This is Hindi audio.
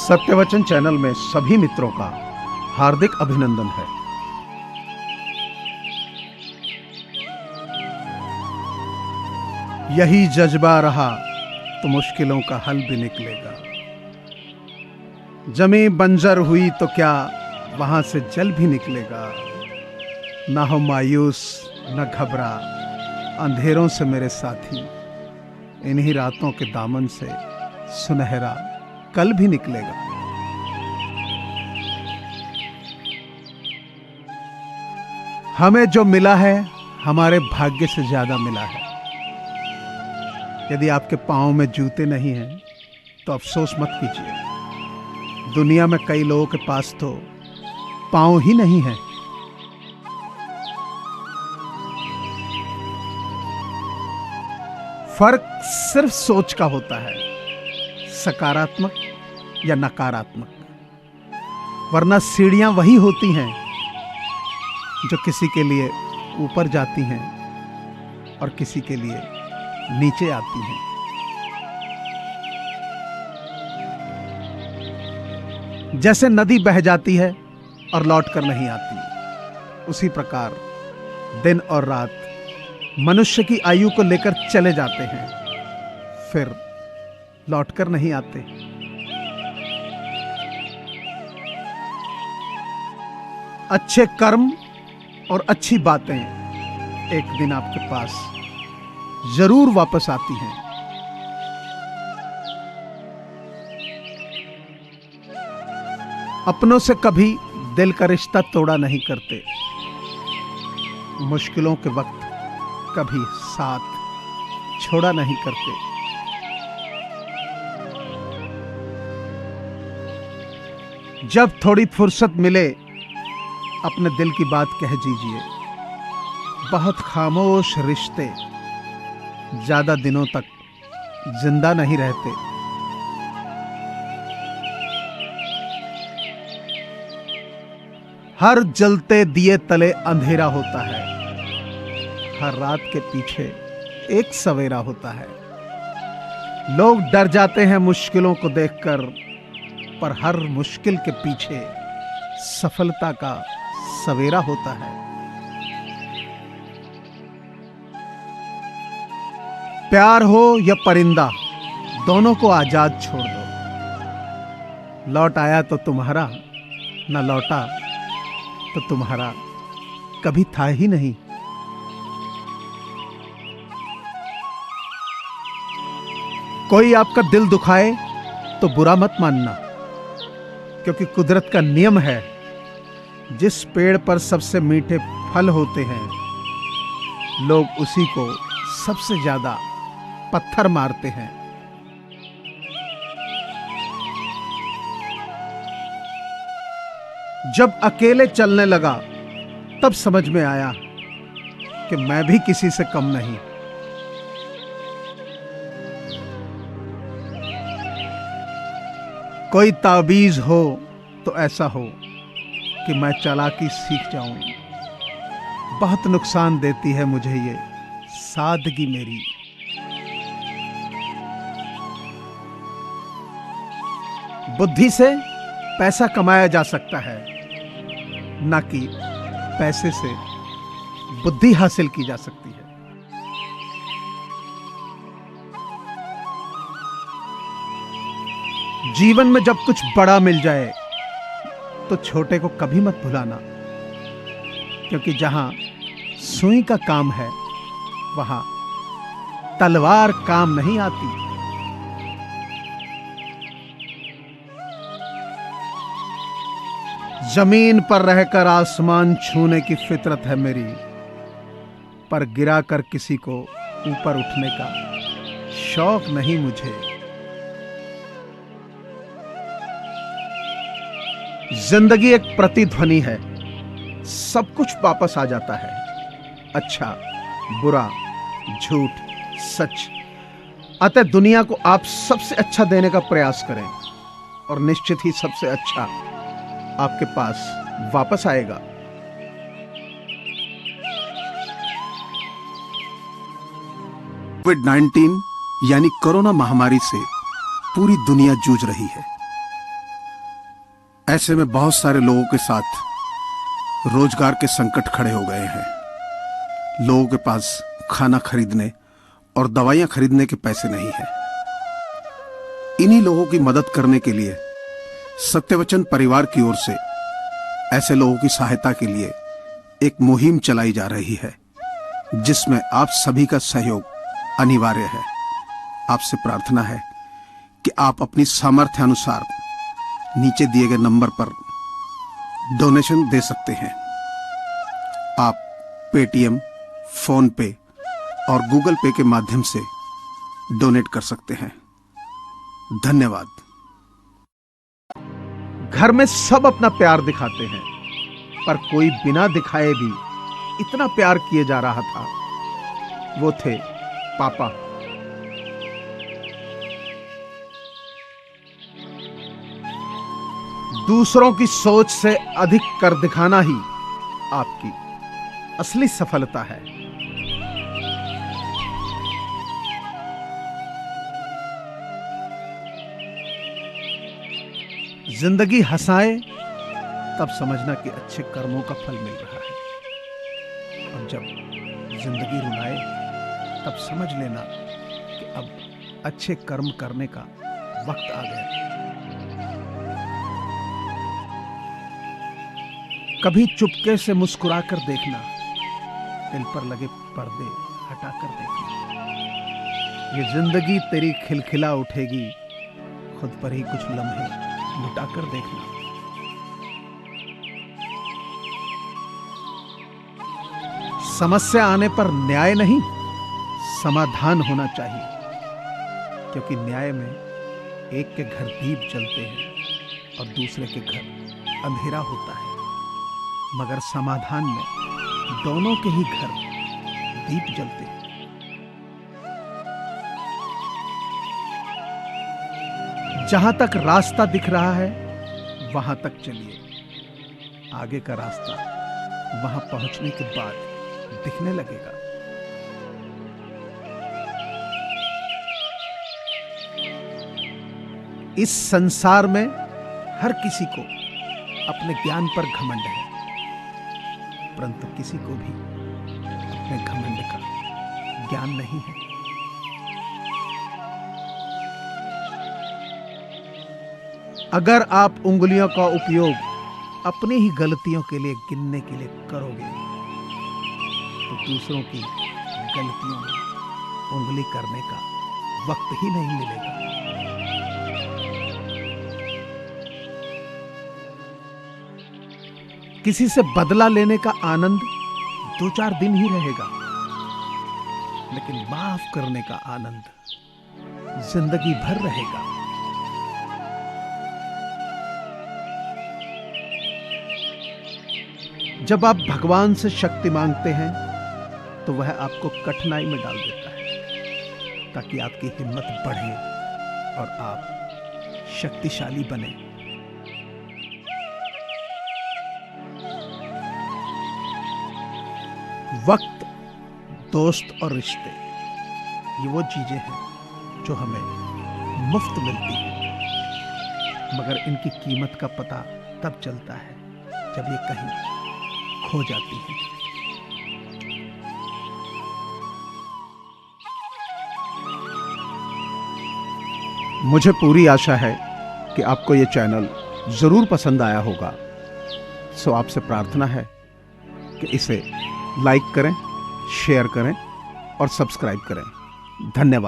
सत्यवचन चैनल में सभी मित्रों का हार्दिक अभिनंदन है। यही जज्बा रहा तो मुश्किलों का हल भी निकलेगा। जमीन बंजर हुई तो क्या वहां से जल भी निकलेगा। ना हो मायूस न घबरा, अंधेरों से मेरे साथी, इन्हीं रातों के दामन से सुनहरा कल भी निकलेगा। हमें जो मिला है हमारे भाग्य से ज्यादा मिला है। यदि आपके पांव में जूते नहीं हैं तो अफसोस मत कीजिए। दुनिया में कई लोगों के पास तो पांव ही नहीं है। फर्क सिर्फ सोच का होता है, सकारात्मक या नकारात्मक। वरना सीढ़ियां वही होती हैं जो किसी के लिए ऊपर जाती हैं और किसी के लिए नीचे आती हैं। जैसे नदी बह जाती है और लौट कर नहीं आती, उसी प्रकार दिन और रात मनुष्य की आयु को लेकर चले जाते हैं, फिर लौटकर नहीं आते। अच्छे कर्म और अच्छी बातें एक दिन आपके पास जरूर वापस आती हैं। अपनों से कभी दिल का रिश्ता तोड़ा नहीं करते। मुश्किलों के वक्त कभी साथ छोड़ा नहीं करते। जब थोड़ी फुर्सत मिले अपने दिल की बात कह दीजिए। बहुत खामोश रिश्ते ज्यादा दिनों तक जिंदा नहीं रहते। हर जलते दिए तले अंधेरा होता है। हर रात के पीछे एक सवेरा होता है। लोग डर जाते हैं मुश्किलों को देखकर, पर हर मुश्किल के पीछे सफलता का सवेरा होता है। प्यार हो या परिंदा, दोनों को आजाद छोड़ दो। लौट आया तो तुम्हारा, न लौटा तो तुम्हारा कभी था ही नहीं। कोई आपका दिल दुखाए तो बुरा मत मानना, क्योंकि कुदरत का नियम है, जिस पेड़ पर सबसे मीठे फल होते हैं, लोग उसी को सबसे ज्यादा पत्थर मारते हैं। जब अकेले चलने लगा तब समझ में आया कि मैं भी किसी से कम नहीं। कोई ताबीज हो तो ऐसा हो कि मैं चालाकी सीख जाऊं। बहुत नुकसान देती है मुझे ये सादगी मेरी। बुद्धि से पैसा कमाया जा सकता है, ना कि पैसे से बुद्धि हासिल की जा सकती है। जीवन में जब कुछ बड़ा मिल जाए तो छोटे को कभी मत भुलाना, क्योंकि जहां सुई का काम है वहां तलवार काम नहीं आती। जमीन पर रहकर आसमान छूने की फितरत है मेरी, पर गिराकर किसी को ऊपर उठने का शौक नहीं मुझे। जिंदगी एक प्रतिध्वनि है, सब कुछ वापस आ जाता है। अच्छा, बुरा, झूठ, सच। अतः दुनिया को आप सबसे अच्छा देने का प्रयास करें और निश्चित ही सबसे अच्छा आपके पास वापस आएगा। कोविड-19 यानी कोरोना महामारी से पूरी दुनिया जूझ रही है। ऐसे में बहुत सारे लोगों के साथ रोजगार के संकट खड़े हो गए हैं। लोगों के पास खाना खरीदने और दवाइयां खरीदने के पैसे नहीं हैं। इन्हीं लोगों की मदद करने के लिए सत्यवचन परिवार की ओर से ऐसे लोगों की सहायता के लिए एक मुहिम चलाई जा रही है, जिसमें आप सभी का सहयोग अनिवार्य है। आपसे प्रार्थना है कि आप अपनी सामर्थ्य अनुसार नीचे दिए गए नंबर पर डोनेशन दे सकते हैं। आप पेटीएम, फोन पे और गूगल पे के माध्यम से डोनेट कर सकते हैं। धन्यवाद। घर में सब अपना प्यार दिखाते हैं, पर कोई बिना दिखाए भी इतना प्यार किए जा रहा था। वो थे पापा। दूसरों की सोच से अधिक कर दिखाना ही आपकी असली सफलता है। जिंदगी हंसाए तब समझना कि अच्छे कर्मों का फल मिल रहा है, और जब जिंदगी रुलाए तब समझ लेना कि अब अच्छे कर्म करने का वक्त आ गया। कभी चुपके से मुस्कुराकर देखना, दिल पर लगे पर्दे हटाकर देखना। ये जिंदगी तेरी खिलखिला उठेगी, खुद पर ही कुछ लम्हे लुटाकर देखना। समस्या आने पर न्याय नहीं, समाधान होना चाहिए, क्योंकि न्याय में एक के घर दीप जलते हैं और दूसरे के घर अंधेरा होता है, मगर समाधान में दोनों के ही घर दीप जलते हैं। जहां तक रास्ता दिख रहा है वहां तक चलिए। आगे का रास्ता वहां पहुंचने के बाद दिखने लगेगा। इस संसार में हर किसी को अपने ज्ञान पर घमंड है, परंतु किसी को भी अपने घमंड का ज्ञान नहीं है। अगर आप उंगलियों का उपयोग अपनी ही गलतियों के लिए गिनने के लिए करोगे, तो दूसरों की गलतियों में उंगली करने का वक्त ही नहीं मिलेगा। किसी से बदला लेने का आनंद 2-4 दिन ही रहेगा, लेकिन माफ करने का आनंद जिंदगी भर रहेगा। जब आप भगवान से शक्ति मांगते हैं तो वह आपको कठिनाई में डाल देता है, ताकि आपकी हिम्मत बढ़े और आप शक्तिशाली बने। वक्त, दोस्त और रिश्ते, ये वो चीजें हैं जो हमें मुफ्त मिलती हैं, मगर इनकी कीमत का पता तब चलता है जब ये कहीं खो जाती है। मुझे पूरी आशा है कि आपको ये चैनल जरूर पसंद आया होगा। सो आपसे प्रार्थना है कि इसे लाइक करें, शेयर करें और सब्सक्राइब करें। धन्यवाद।